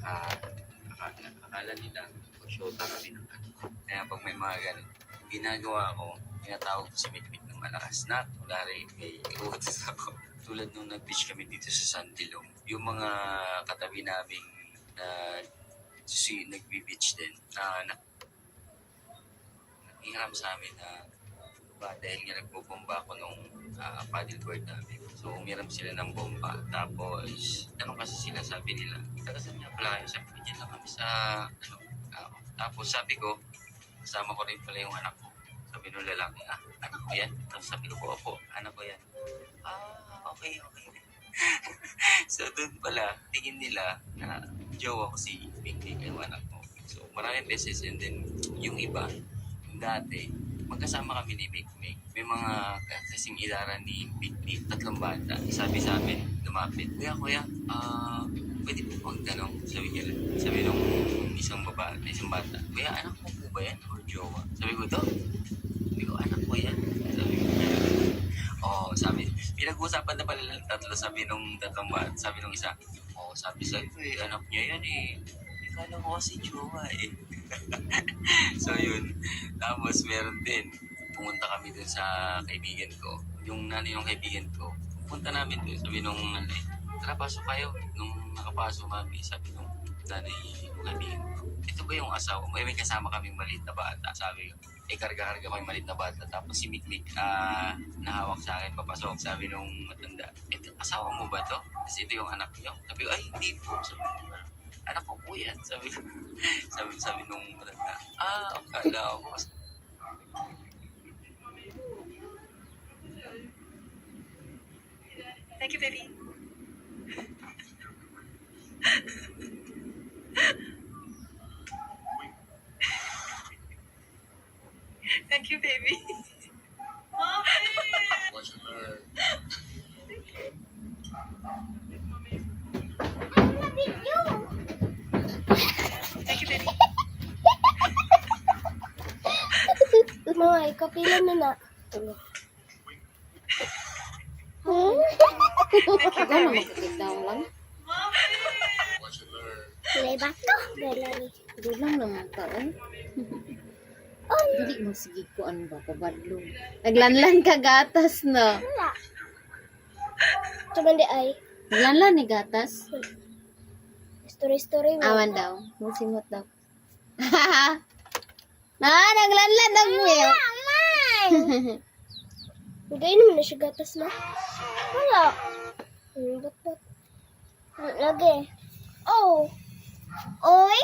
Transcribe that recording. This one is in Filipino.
akala nila mag-shota kami ng ano. Kaya pag may mga ganun, ginagawa ko, tinatawag ko si Mitmit ng malakas na, kunwari may utos ako. Tulad nung nag-beach kami dito sa Sandilong, yung mga katabi naming nagbe-beach din, nakikiram sa amin na dahil nga nagbobomba ako nung paddleboard namin. So, umiram sila ng bomba. Tapos, tanong kasi sila, sabi nila, tagasan niya pala kayo. Sabi ko, dyan lang kami sa, tapos sabi ko, kasama ko rin pala yung anak ko. Sabi nung lalaki, anak ko yan? Tapos sabi ko, opo, anak ko yan. Okay. So, doon pala, tingin nila na jowa ko si Pinky, yung anak ko. So, maraming beses. And then, yung iba, dati, magkasama kami ni Mikmik. May mga kasing idara ni Mikmik, 3 bata. Sabi sa amin, lumapit, Kuya, pwede po magtanong? Sabi nung isang bata, Kuya, anak mo po ba yan? Or jowa? Sabi ko, Sabi ko, anak ko yan. Sabi, pinag-uusapan na pala ng 3, sabi nung 3 bata. Sabi nung isa, sabi sa'yo, anak niya yan eh. Kala ko kasi jowa eh. So yun. Tapos meron din. Pumunta kami dun sa kaibigan ko. Yung nanay ng kaibigan ko. Pupunta namin dun. Sabi nung nanay, tara pasok kayo. Nung nakapasok kami, sabi nung nanay ng kaibigan ko, ito ba yung asawa mo? May kasama kaming maliit na bata. Sabi ko, karga-karga ko yung maliit na bata. Tapos si Mikmik, nahawak sa akin, papasok. Sabi nung matanda, ito, asawa mo ba to? Kasi ito yung anak niyo. Sabi ko, ay hindi po. Sabi ko, anak ko po yan. Sabi nung matanda, akala ko. Thank you, baby. Thank you, baby. Thank you, baby. Mga ikapilan na na. Thank you, Ano baby. makikita lang? Kulay bato. Galari. Doon lang naman taon. Hindi mo sige ko ano ba kabadlo. Naglanlan ka gatas na. Wala. Tumandi ay. Naglanlan ni gatas. Story mo. Awan daw. Musimot daw. Naglanlan ng milk. Hindi naman na siya gatas na. Wala. Ba't? Lagi. Oh. Oy.